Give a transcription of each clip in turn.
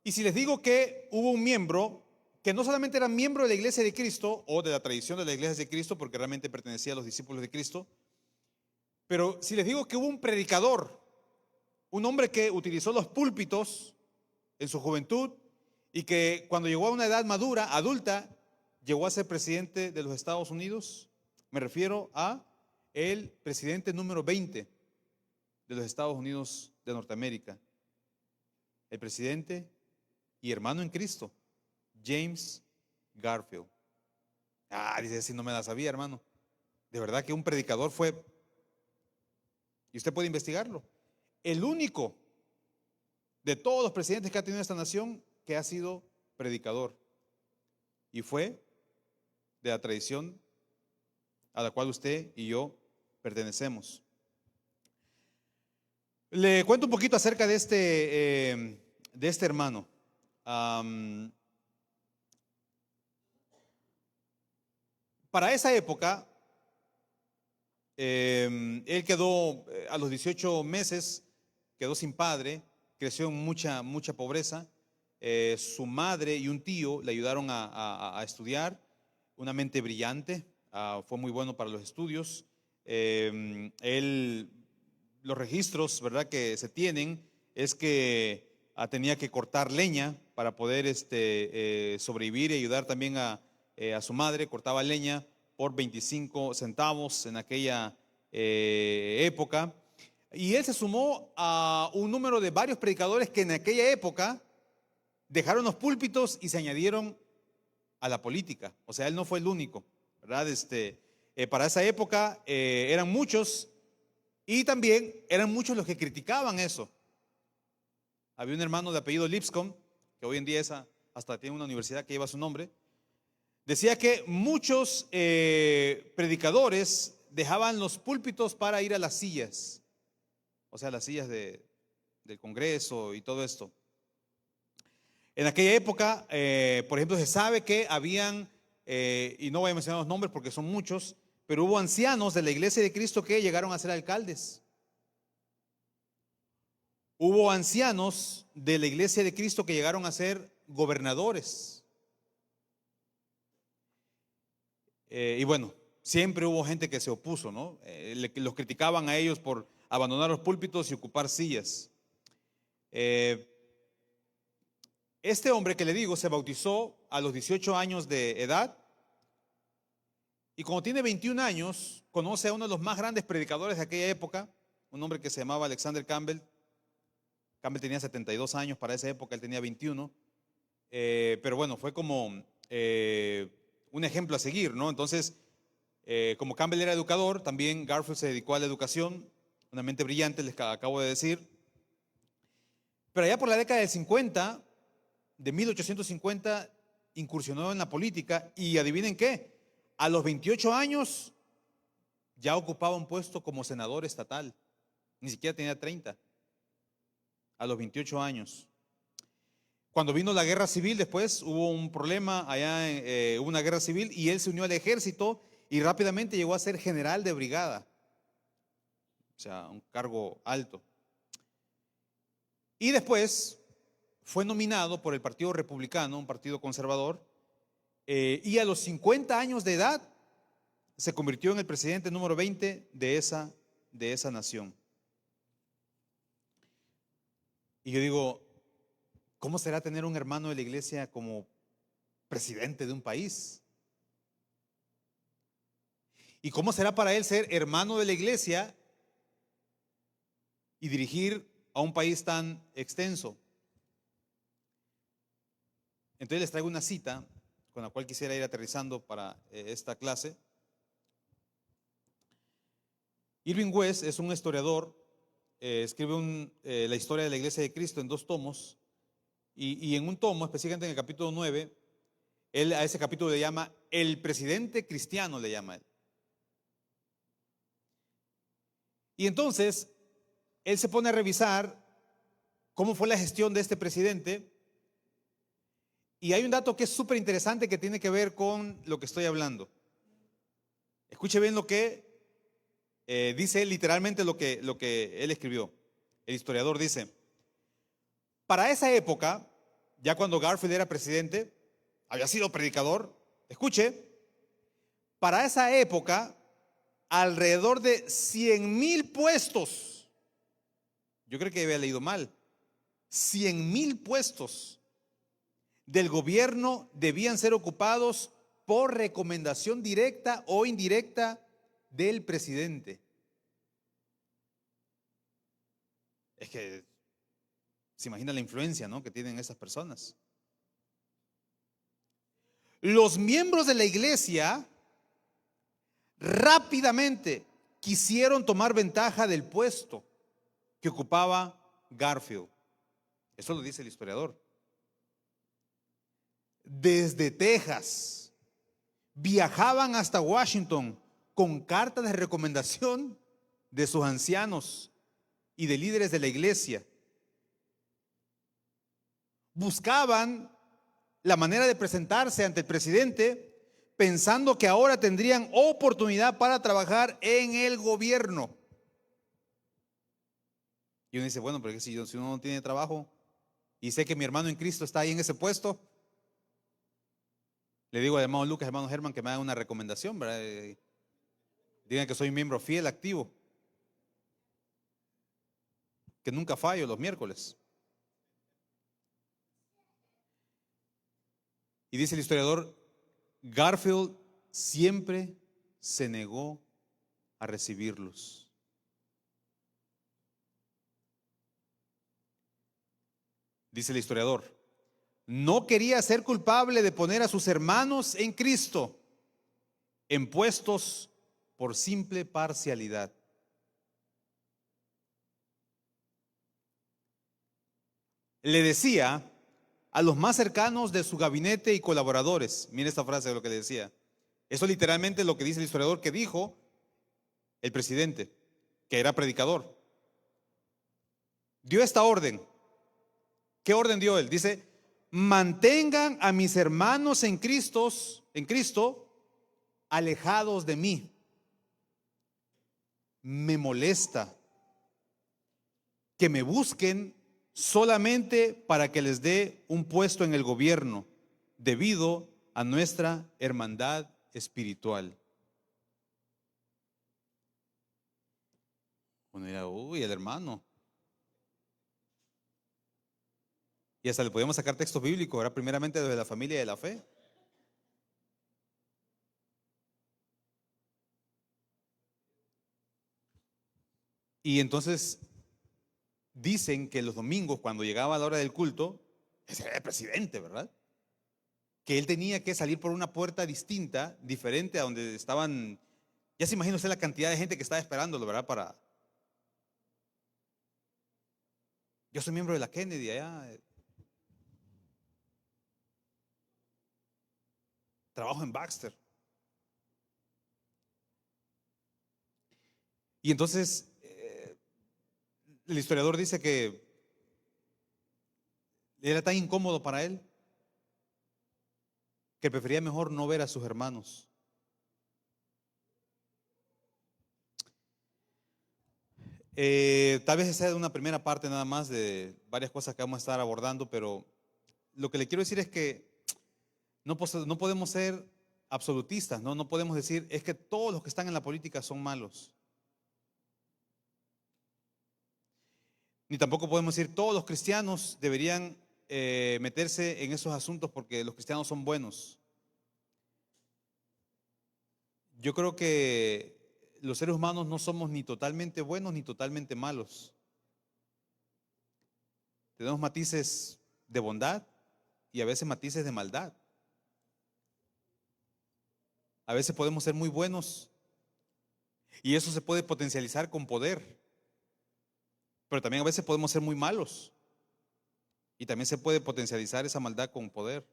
Y si les digo que hubo un miembro que no solamente era miembro de la Iglesia de Cristo o de la tradición de la Iglesia de Cristo, porque realmente pertenecía a los discípulos de Cristo, pero si les digo que hubo un predicador, un hombre que utilizó los púlpitos en su juventud y que cuando llegó a una edad madura, adulta, llegó a ser presidente de los Estados Unidos, me refiero a el presidente número 20 de los Estados Unidos de Norteamérica, el presidente y hermano en Cristo, James Garfield. Dice, si no me la sabía, hermano. De verdad que un predicador fue, y usted puede investigarlo, el único de todos los presidentes que ha tenido esta nación que ha sido predicador. Y fue de la tradición a la cual usted y yo pertenecemos. Le cuento un poquito acerca de este hermano. Para esa época, él quedó a los 18 meses, quedó sin padre, creció en mucha pobreza. Su madre y un tío le ayudaron a estudiar, una mente brillante, fue muy bueno para los estudios. Los registros, ¿verdad?, que se tienen es que tenía que cortar leña para poder sobrevivir y ayudar también a su madre. Cortaba leña por 25 centavos en aquella época. Y él se sumó a un número de varios predicadores que en aquella época dejaron los púlpitos y se añadieron a la política. O sea, él no fue el único, ¿verdad? Para esa época eran muchos, y también eran muchos los que criticaban eso. Había un hermano de apellido Lipscomb, que hoy en día hasta tiene una universidad que lleva su nombre. Decía que muchos predicadores dejaban los púlpitos para ir a las sillas, o sea, las sillas del Congreso y todo esto. En aquella época, por ejemplo, se sabe que habían, y no voy a mencionar los nombres porque son muchos, pero hubo ancianos de la Iglesia de Cristo que llegaron a ser alcaldes. Hubo ancianos de la Iglesia de Cristo que llegaron a ser gobernadores. Y bueno, siempre hubo gente que se opuso, ¿no? Los criticaban a ellos por abandonar los púlpitos y ocupar sillas. Este hombre que le digo se bautizó a los 18 años de edad, y cuando tiene 21 años conoce a uno de los más grandes predicadores de aquella época, un hombre que se llamaba Alexander Campbell. Campbell tenía 72 años para esa época, él tenía 21, pero bueno, fue como un ejemplo a seguir, ¿no? Entonces, como Campbell era educador, también Garfield se dedicó a la educación, una mente brillante, les acabo de decir. Pero allá por la década del 50, de 1850, incursionó en la política, y adivinen qué, a los 28 años ya ocupaba un puesto como senador estatal, ni siquiera tenía 30, a los 28 años. Cuando vino la guerra civil, después hubo un problema allá, hubo una guerra civil, y él se unió al ejército y rápidamente llegó a ser general de brigada, o sea, un cargo alto. Y después fue nominado por el Partido Republicano, un partido conservador, y a los 50 años de edad se convirtió en el presidente número 20 de esa nación. Y yo digo, ¿cómo será tener un hermano de la iglesia como presidente de un país? ¿Y cómo será para él ser hermano de la iglesia y dirigir a un país tan extenso? Entonces les traigo una cita con la cual quisiera ir aterrizando para esta clase. Irving West es un historiador, escribe la historia de la Iglesia de Cristo en 2 tomos, y en un tomo, específicamente en el capítulo 9, él a ese capítulo le llama El presidente cristiano, le llama él. Y entonces, él se pone a revisar cómo fue la gestión de este presidente, y hay un dato que es súper interesante que tiene que ver con lo que estoy hablando. Escuche bien lo que dice literalmente lo que él escribió. El historiador dice: para esa época, ya cuando Garfield era presidente, había sido predicador. Escuche, para esa época, alrededor de 100,000 puestos, yo creo que había leído mal, 100,000 puestos del gobierno debían ser ocupados por recomendación directa o indirecta del presidente. Es que se imagina la influencia, ¿no?, que tienen esas personas. Los miembros de la iglesia rápidamente quisieron tomar ventaja del puesto que ocupaba Garfield. Eso lo dice el historiador. Desde Texas viajaban hasta Washington con cartas de recomendación de sus ancianos y de líderes de la iglesia. Buscaban la manera de presentarse ante el presidente pensando que ahora tendrían oportunidad para trabajar en el gobierno. Y uno dice, bueno, pero si uno no tiene trabajo y sé que mi hermano en Cristo está ahí en ese puesto, le digo al hermano Lucas, hermano Germán, que me hagan una recomendación, ¿verdad? Digan que soy un miembro fiel, activo, que nunca fallo los miércoles. Y dice el historiador, Garfield siempre se negó a recibirlos. Dice el historiador, no quería ser culpable de poner a sus hermanos en Cristo en puestos por simple parcialidad. Le decía a los más cercanos de su gabinete y colaboradores, mire esta frase de lo que le decía, eso literalmente es lo que dice el historiador que dijo el presidente, que era predicador. Dio esta orden. ¿Qué orden dio él? Dice, mantengan a mis hermanos en Cristo alejados de mí. Me molesta que me busquen solamente para que les dé un puesto en el gobierno, debido a nuestra hermandad espiritual. Uno dirá, uy, el hermano. Y hasta le podíamos sacar textos bíblicos, ¿verdad? Primeramente desde la familia de la fe. Y entonces dicen que los domingos, cuando llegaba la hora del culto, ese era el presidente, ¿verdad? Que él tenía que salir por una puerta distinta, diferente a donde estaban. Ya se imagina usted la cantidad de gente que estaba esperándolo, ¿verdad? Yo soy miembro de la Kennedy allá. Trabajo en Baxter. Y entonces el historiador dice que era tan incómodo para él que prefería mejor no ver a sus hermanos. Tal vez esa es una primera parte nada más de varias cosas que vamos a estar abordando, pero lo que le quiero decir es que no podemos ser absolutistas, ¿no? No podemos decir, es que todos los que están en la política son malos. Ni tampoco podemos decir, todos los cristianos deberían meterse en esos asuntos porque los cristianos son buenos. Yo creo que los seres humanos no somos ni totalmente buenos ni totalmente malos. Tenemos matices de bondad y a veces matices de maldad. A veces podemos ser muy buenos y eso se puede potencializar con poder. Pero también a veces podemos ser muy malos y también se puede potencializar esa maldad con poder.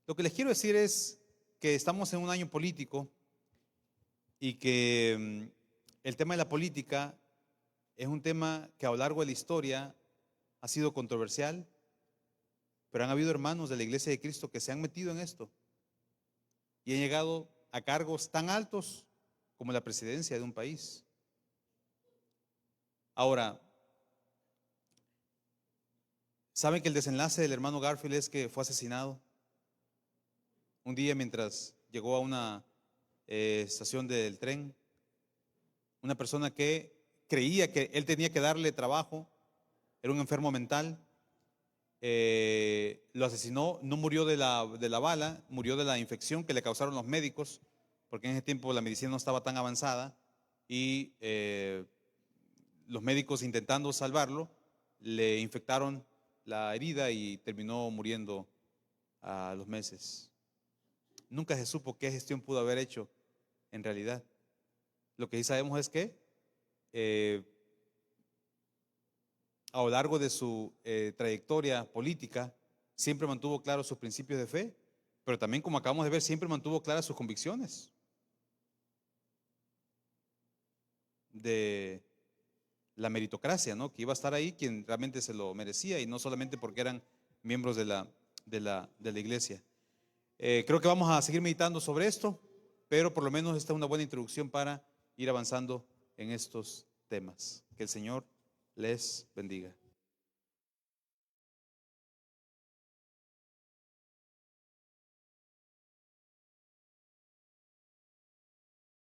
Lo que les quiero decir es que estamos en un año político y que el tema de la política es un tema que a lo largo de la historia ha sido controversial, pero han habido hermanos de la Iglesia de Cristo que se han metido en esto y han llegado a cargos tan altos como la presidencia de un país. Ahora, ¿Saben que el desenlace del hermano Garfield es que fue asesinado? Un día mientras llegó a una estación del tren, una persona que creía que él tenía que darle trabajo, era un enfermo mental, lo asesinó, no murió de la bala, murió de la infección que le causaron los médicos, porque en ese tiempo la medicina no estaba tan avanzada y los médicos intentando salvarlo, le infectaron la herida y terminó muriendo a los meses. Nunca se supo qué gestión pudo haber hecho en realidad. Lo que sí sabemos es que a lo largo de su trayectoria política siempre mantuvo claros sus principios de fe, pero también, como acabamos de ver, siempre mantuvo claras sus convicciones de la meritocracia, ¿no? Que iba a estar ahí quien realmente se lo merecía y no solamente porque eran miembros de la iglesia. Creo que vamos a seguir meditando sobre esto, pero por lo menos esta es una buena introducción para ir avanzando en estos temas. Que el Señor les bendiga.